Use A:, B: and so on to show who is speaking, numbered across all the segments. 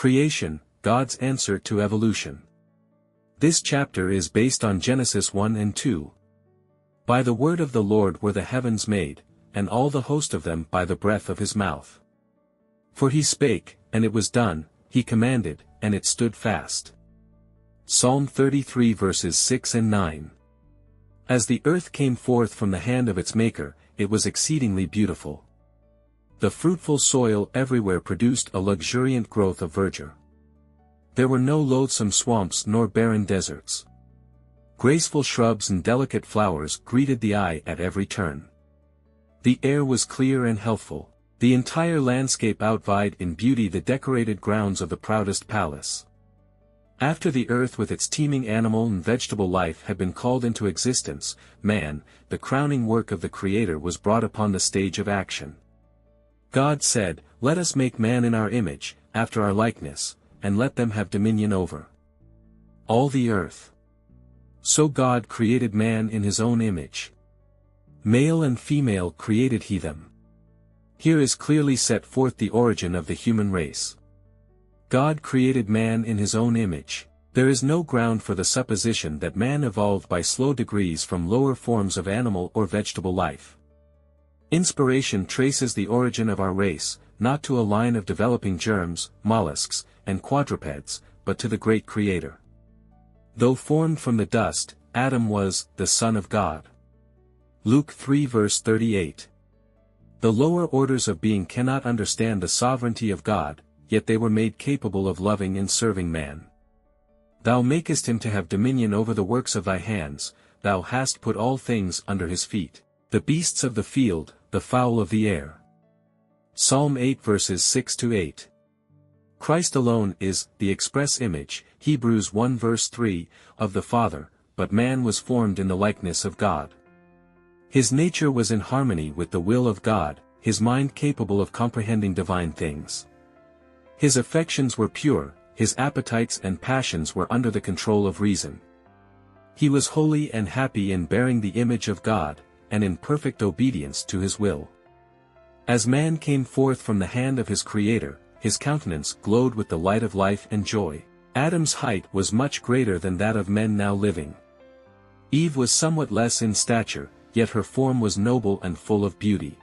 A: Creation, God's answer to evolution. This chapter is based on Genesis 1 and 2. By the word of the Lord were the heavens made, and all the host of them by the breath of his mouth. For he spake, and it was done, he commanded, and it stood fast. Psalm 33 verses 6 and 9. As the earth came forth from the hand of its Maker, it was exceedingly beautiful. The fruitful soil everywhere produced a luxuriant growth of verdure. There were no loathsome swamps nor barren deserts. Graceful shrubs and delicate flowers greeted the eye at every turn. The air was clear and healthful. The entire landscape outvied in beauty the decorated grounds of the proudest palace. After the earth with its teeming animal and vegetable life had been called into existence, man, the crowning work of the Creator, was brought upon the stage of action. God said, "Let us make man in our image, after our likeness, and let them have dominion over all the earth." So God created man in his own image. Male and female created he them. Here is clearly set forth the origin of the human race. God created man in his own image. There is no ground for the supposition that man evolved by slow degrees from lower forms of animal or vegetable life. Inspiration traces the origin of our race, not to a line of developing germs, mollusks, and quadrupeds, but to the great Creator. Though formed from the dust, Adam was the Son of God. Luke 3 verse 38. The lower orders of being cannot understand the sovereignty of God, yet they were made capable of loving and serving man. Thou makest him to have dominion over the works of thy hands, thou hast put all things under his feet, the beasts of the field, the fowl of the air. Psalm 8 verses 6-8. Christ alone is the express image, Hebrews 1 verse 3, of the Father, but man was formed in the likeness of God. His nature was in harmony with the will of God, his mind capable of comprehending divine things. His affections were pure, his appetites and passions were under the control of reason. He was holy and happy in bearing the image of God, and in perfect obedience to his will. As man came forth from the hand of his Creator, his countenance glowed with the light of life and joy. Adam's height was much greater than that of men now living. Eve was somewhat less in stature, yet her form was noble and full of beauty.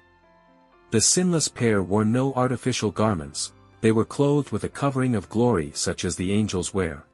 A: The sinless pair wore no artificial garments, they were clothed with a covering of glory such as the angels wear.